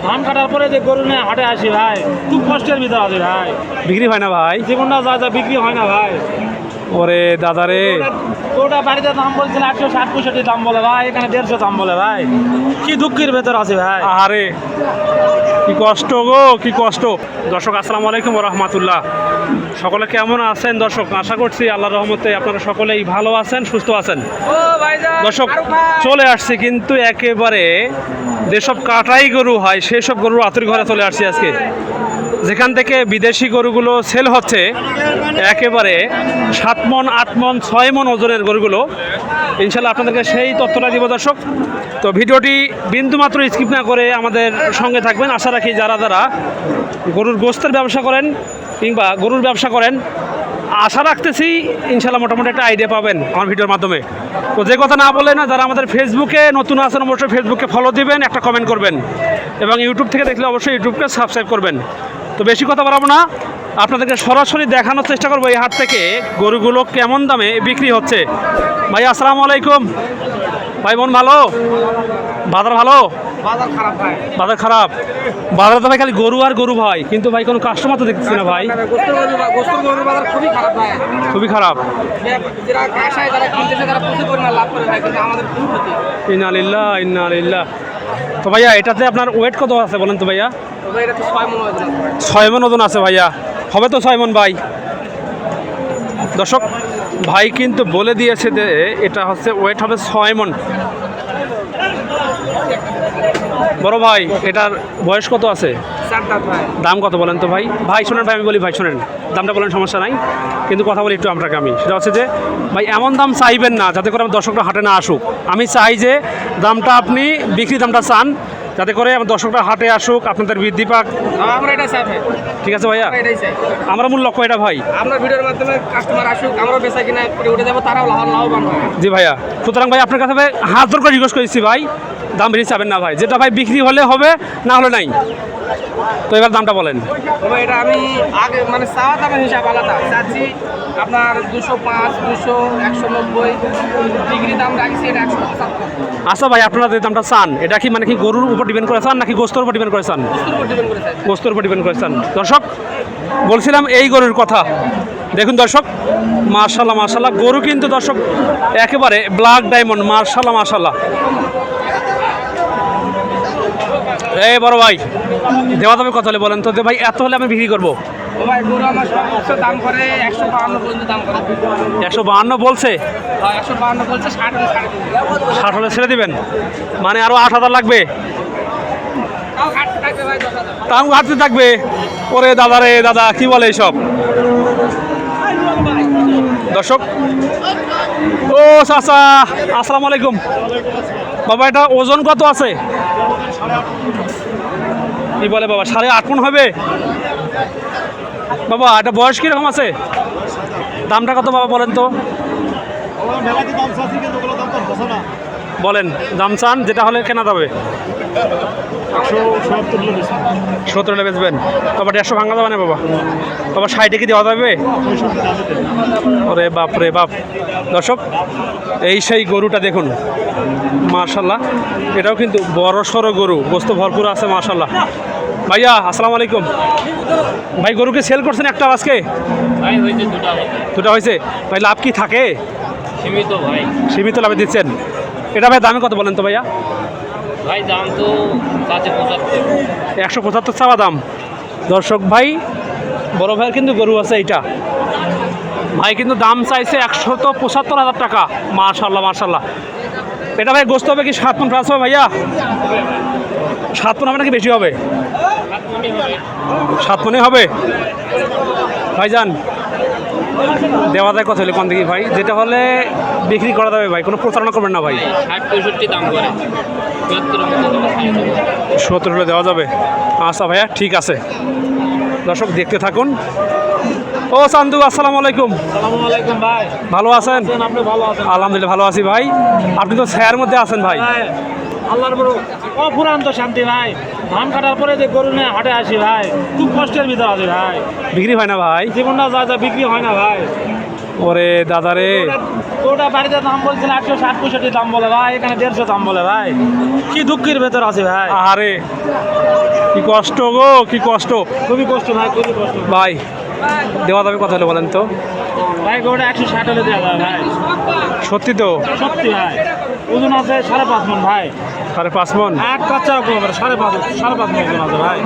ধান কাটার পরে যে গরু নিয়ে হাটে আসি ভাই, খুব কষ্টের ভিতরে আছে ভাই। বিক্রি হয় না ভাই? জীবনটা যা বিক্রি হয় না ভাই। ওরে দাদা রে, ওটা বাড়িতে দাম বলছিল 160-165 দাম বলে ভাই, এখানে 150 দাম বলে ভাই। কি দুঃখের ভেতর আছে ভাই। আরে কি কষ্ট গো, কি কষ্ট। দর্শক আসসালামু আলাইকুম ওয়া রাহমাতুল্লাহ। সকলে কেমন আছেন দর্শক? আশা করছি আল্লাহর রহমতে আপনারা সকলেই ভালো আছেন, সুস্থ আছেন। দর্শক চলে আসছি কিন্তু একেবারে যেসব কাটাই গরু হয় সেই সব গরুর আতুর ঘরে চলে আসছি আজকে, যেখান থেকে বিদেশি গরুগুলো সেল হচ্ছে একেবারে 7 মণ 8 মণ 6 মণ ওজনের গরুগুলো। ইনশাল্লাহ আপনাদেরকে সেই তথ্যটা দিব দর্শক। তো ভিডিওটি বিন্দুমাত্র স্কিপ না করে আমাদের সঙ্গে থাকবেন। আশা রাখি যারা যারা গরুর গোস্তের ব্যবসা করেন কিংবা গরুর ব্যবসা করেন, আশা রাখতেছি ইনশাল্লাহ মোটামুটি একটা আইডিয়া পাবেন আমার ভিডিওর মাধ্যমে। তো যে কথা না বলে না, যারা আমাদের ফেসবুকে নতুন আছেন অবশ্যই ফেসবুকে ফলো দিবেন, একটা কমেন্ট করবেন, এবং ইউটিউব থেকে দেখলে অবশ্যই ইউটিউবকে সাবস্ক্রাইব করবেন। তো বেশি কথা বলবো না, আপনাদেরকে সরাসরি দেখানোর চেষ্টা করবো এই হাট থেকে গরুগুলো কেমন দামে বিক্রি হচ্ছে। ভাই আসসালামু আলাইকুম। ভাই মন ভালো? বাজার ভালো? বাজার খারাপ ভাই। বাজার খারাপ? বাজারে তো ভাই খালি গরু আর গরু ভাই, কিন্তু ভাই কোনো কাস্টমার তো দেখতেছি না ভাই। গরুর বাজার খুবই খারাপ ভাই। খুবই খারাপ। যারা কাঁসায় যারা কিনতেছে তারা প্রচুর পরিমাণ লাভ করে ভাই, কিন্তু আমাদের খুব ক্ষতি। ইন্না লিল্লাহ ইন্না লিল্লাহ। তো ভাইয়া এটাতে আপনার ওয়েট কত আছে বলেন তো ভাইয়া? এটা তো 6 মণ ওজন আছে। 6 মণ ওজন আছে ভাইয়া, হবে তো 6 মণ ভাই। দর্শক ভাই কিন্তু বলে দিয়েছে যে এটা হচ্ছে ওয়েট হবে 6 মণ। বড় ভাই এটার বয়স কত আছে? 4 দাঁত ভাই। দাম কত বলেন তো ভাই? ভাই শোনেন ভাই, আমি বলি ভাই শোনেন, দামটা বলেন সমস্যা নাই, কিন্তু কথা বলি একটু আপনাকে আমি। সেটা হচ্ছে যে ভাই এমন দাম চাইবেন না যাতে করে আমার দর্শকরা হাটে না আসুক। আমি চাই যে দামটা আপনি বিক্রি দামটা চান, যাতে করে আমার দর্শকরা হাটে আসুক, আপনাদের বৃদ্ধি পাক। আমরা এটা চাই ভাই। ঠিক আছে ভাইয়া, এটাই চাই। আমরা মূল লক্ষ্য এটা ভাই। আমরা ভিডিওর মাধ্যমে কাস্টমার আসুক, আমরাও বেচা কিনা করে উঠে যাবো, তারাও লাভবান হয়। জি ভাইয়া, সুতরাং ভাই আপনার কাছে ভাই হাত জোর করে রিকোয়েস্ট করেছি ভাই, দাম বেশি চাবেন না ভাই, যেটা ভাই বিক্রি হলে হবে, না হলে নাই। তো এবার দামটা বলেন। তবে এটা আমি আগে মানে চাওয়া দামের হিসাব আলাদা চাচ্ছি আপনার 205, 200, 190। বিক্রি দাম রাখছি এটা 175। আচ্ছা ভাই, আপনারা যে দামটা চান এটা কি মানে কি গরুর উপর ডিপেন্ড করে চান নাকি গোস্তর উপর ডিপেন্ড করে চান? গোস্তর উপর ডিপেন্ড করে চান। দর্শক বলছিলাম এই গরুর কথা, দেখুন দর্শক, মাশাল্লাহ মাশাল্লাহ গরু কিন্তু দর্শক একেবারে ব্ল্যাক ডায়মন্ড, মাশাল্লাহ মাশাল্লাহ। এই বড় ভাই দেওয়া যাবে কত হলে বলেন তো? ভাই এত হলে আমি বিক্রি করবো। ভাই গরু আমার সর্বোচ্চ দাম করে 152 পর্যন্ত দাম করে। 152 বলছে? 152 বলছে, 60 হলে ছাড়ে দিবেন। 60 হলে ছেড়ে দিবেন, মানে আরো 8,000 লাগবে? তাও ঘাটতে থাকবে ভাই 10,000। তাও ঘাটতে থাকবে? ওরে দাদা রে দাদা, কি বলে এইসব দর্শক। ও চাচা আসসালামু আলাইকুম। বাবা এটা ওজন কত আছে? কি বলে বাবা, 8.5 মণ হবে? বাবা এটা বয়স কীরকম আছে? দামটা কত বাবা বলেন তো? বলেন দাম চান, যেটা হলে কেনা যাবে। 70 হলে বেচবেন? বাবা 150 ভাঙা যাবে না বাবা? বাবা 60 কি দেওয়া যাবে? ওরে বাপ রে বাপ। দর্শক এই সেই গরুটা দেখুন, মাশাল্লাহ এটাও কিন্তু বড় সড়ো গরু, গোস্ত ভরপুর আছে মাশাল্লাহ। ভাইয়া আসসালামু আলাইকুম। ভাই গরুকে সেল করছেন একটা আজকে? ভাই হইছে দুটা হয়েছে ভাই। লাভ কি থাকে? সীমিত ভাই। সীমিত লাভে দিচ্ছেন? এটা ভাই দামে কত বলেন তো ভাইয়া? ভাই দাম তো 175 চাওয়া দাম। দর্শক ভাই বড় ভাইয়ের কিন্তু গরু আছে এইটা, ভাই কিন্তু দাম চাইছে 175,000 টাকা। মাশাল্লাহ মাশাল্লাহ। এটা ভাই গোস্ত হবে কি 7 মণ প্লাস হবে ভাইয়া? 7 মণ হবে নাকি বেশি হবে? 7 মণই হবে ভাইজান। দেওয়া যায় কত হলে কোন দিকে ভাই? যেটা হলে বিক্রি করা যাবে ভাই, কোনো প্রতারণা করবেন না ভাই। 60-65 দাম করে 70 হলে দেওয়া যাবে? আচ্ছা ভাইয়া ঠিক আছে। দর্শক দেখতে থাকুন। ও চান্দু আসসালামু আলাইকুম। আসসালামু আলাইকুম ভাই। ভালো আছেন? আপনি ভালো আছেন? আলহামদুলিল্লাহ ভালো আছি ভাই। আপনি তো ছায়ার মধ্যে আছেন ভাই। আল্লাহর বড় অফুরান্ত শান্তি ভাই। ধান কাটার পরে যে গরু নিয়ে হাটে আসি ভাই, খুব কষ্টের ভিতরে আছে ভাই। বিক্রি হয় না ভাই? জীবনটা যা বিক্রি হয় না ভাই। ওরে দাদা রে, ওটা বাড়িতে দাম বলছিল 160-165 দাম বলে ভাই, এখানে 150 দাম বলে ভাই। কি দুঃখের ভেতর আছে ভাই। আরে কি কষ্ট গো, কি কষ্ট। খুবই কষ্ট ভাই, খুবই কষ্ট ভাই দেওয়া যাবে কথা হলো বলেন তো? ভাই। গরুটা 160 হলে দেওয়া যাবে ভাই, সত্যি তো? সত্যি ভাই। ওজন আছে 5.5 মণ ভাই, 5.5 মণ। এক বাচ্চা কম 5.5 মণ ওজন আছে ভাই।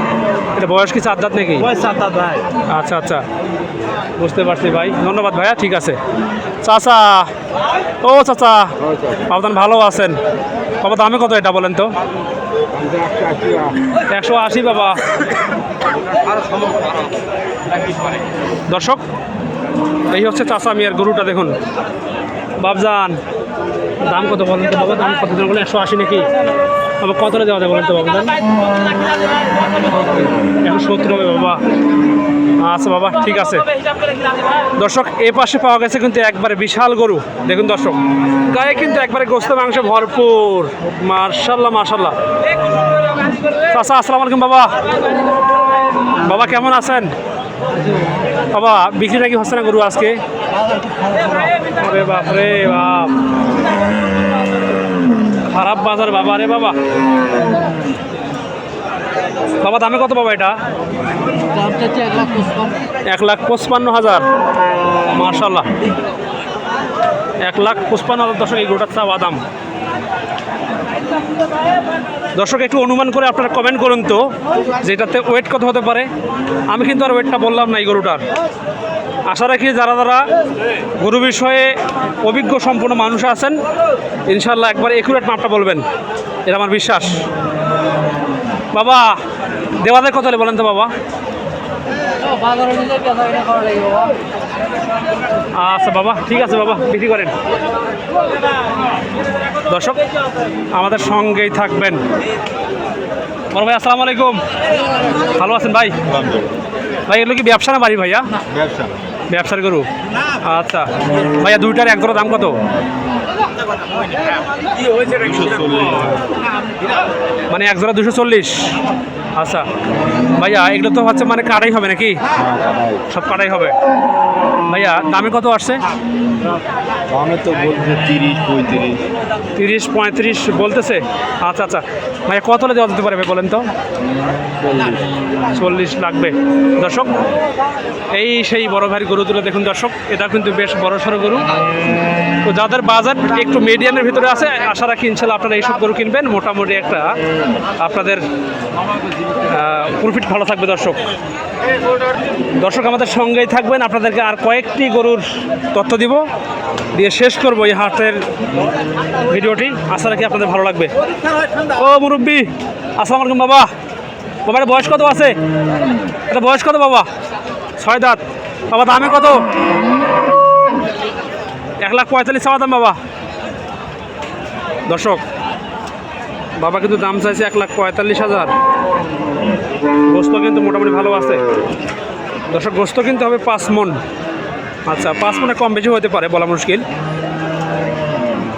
এটা বয়স কি 4 দাঁত নাকি? বয়স 7 দাঁত ভাই। আচ্ছা আচ্ছা, বুঝতে পারছি ভাই, ধন্যবাদ ভাইয়া, ঠিক আছে। চাচা, ও চাচা, আপনার ভালো আছেন? বাবা দামে কত এটা বলেন তো? 180 বাবা। দর্শক এই হচ্ছে চাচা মিয়ার গরুটা, দেখুন বাবজান। দাম কত বলেন তো বাবা? দাম কত বলেন? 180 নাকি বাবা? কতটা দেওয়া যায় বলেন তো বাবজান? 170 হবে বাবা। আচ্ছা বাবা, ঠিক আছে। দর্শক এ পাশে পাওয়া গেছে কিন্তু একবারে বিশাল গরু, দেখুন দর্শক, গায়ে কিন্তু একবারে গোস্ত মাংস ভরপুর। মাশাল্লাহ মাশাল্লাহ। চাচা আসসালামু আলাইকুম বাবা। বাবা কেমন আছেন বাবা? বিক্রি নাকি হচ্ছে না গরু আজকে? আরে বাপ রে বাপ, খারাপ বাজার বাবা রে বাবা। বাবা দামে কত বাবা এটা? 1,55,000। মাশাল্লাহ, 1,55,000 দর্শক এই গরুটার চাওয়া দাম। দর্শক একটু অনুমান করে আপনারা কমেন্ট করুন তো যেটাতে ওয়েট কত হতে পারে। আমি কিন্তু আর ওয়েটটা বললাম না এই গরুটার। আশা রাখি যারা যারা গরু বিষয়ে অভিজ্ঞ সম্পূর্ণ মানুষ আছেন ইনশাল্লাহ একবার একুরেট মাপটা বলবেন, এটা আমার বিশ্বাস। বাবা দেওয়াদের কত বলেন তো বাবা? আচ্ছা বাবা, ঠিক আছে বাবা, বিক্রি করেন। দর্শক আমাদের সঙ্গেই থাকবেন। বড় ভাই আসসালামু আলাইকুম, ভালো আছেন ভাই? ভাই এগুলো কি ব্যবসা না বাড়ি ভাইয়া? ব্যবসার গরু। আচ্ছা ভাইয়া, দুইটার এক গরুর দাম কত? মানে এক জোড়া 240। আচ্ছা ভাইয়া, এগুলো তো হচ্ছে মানে কাটাই হবে নাকি? সব কাটাই হবে। ভাইয়া দামে কত আসছে? দামে তো বলছে 30-35। 30-35 বলতেছে। আচ্ছা আচ্ছা ভাইয়া, কত হলে দেওয়া যেতে পারে বলেন তো? 40 লাগবে। দর্শক এই সেই বড় ভাইয়ের গরু তুলে দেখুন দর্শক, এটা কিন্তু বেশ বড় সড়ো গরু। তো যাদের বাজার একটু মিডিয়ামের ভিতরে আছে আশা রাখি ইনশাল্লাহ আপনারা এইসব গরু কিনবেন, মোটামুটি একটা আপনাদের প্রফিট ভালো থাকবে। দর্শক আমাদের সঙ্গেই থাকবেন, আপনাদেরকে আর কয়েকটি গরুর তথ্য দিব, দিয়ে শেষ করবো এই হাটের ভিডিওটি। আশা রাখি আপনাদের ভালো লাগবে। ও মুরব্বি আসসালামু আলাইকুম বাবা। বাবা এটা বয়স কত আছে? এটা বয়স কত বাবা? 6 দাঁত। বাবা দামে কত? 1,45,000 চাওয়া দাম বাবা। দর্শক বাবা কিন্তু দাম চাইছে 1,45,000। গোস্ত কিন্তু মোটামুটি ভালো আছে দর্শক, গোস্ত কিন্তু হবে 5 মণ। আচ্ছা 5 মণে কম বেশি হতে পারে, বলা মুশকিল।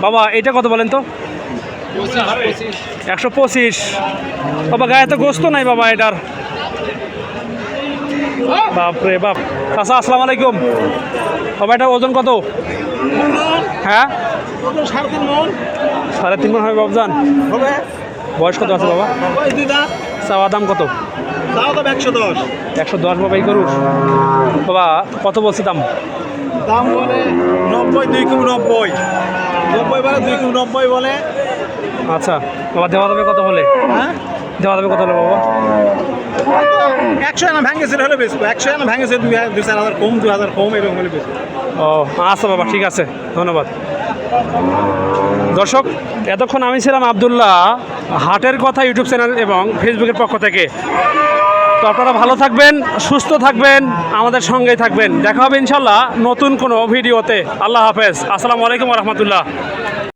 বাবা এটা কত বলেন তো? 125। বাবা গায়ে তো গোস্ত নাই বাবা এটার। বাপ রে বাপ। চাচা আসসালামু আলাইকুম। বাবা এটা ওজন কত? হ্যাঁ 3.5 মণ হবে বাবজান। বয়স কত আছে বাবা? চাওয়া দাম কত? 110 বাবা এই গরুর। বাবা কত বলছে দাম? দাম বলে 90, 2,90। 90 বলে 2,90 বলে। আচ্ছা বাবা দেওয়া যাবে কত হলে? হ্যাঁ দেওয়া যাবে কত হলে বাবা? 100 আনা ভেঙেছে হলে বেশি। 100 আনা ভেঙেছে 2,000 কম, 2,000 কম এরকম হলে বেশি। ও আচ্ছা বাবা, ঠিক আছে, ধন্যবাদ। দর্শক এতক্ষণ আমি ছিলাম আবদুল্লাহ হাটের কথা ইউটিউব চ্যানেল এবং ফেসবুকের পক্ষ থেকে। তো আপনারা ভালো থাকবেন, সুস্থ থাকবেন, আমাদের সঙ্গেই থাকবেন। দেখা হবে ইনশাল্লাহ নতুন কোনো ভিডিওতে। আল্লাহ হাফেজ, আসসালামু আলাইকুম ওয়া রাহমাতুল্লাহ।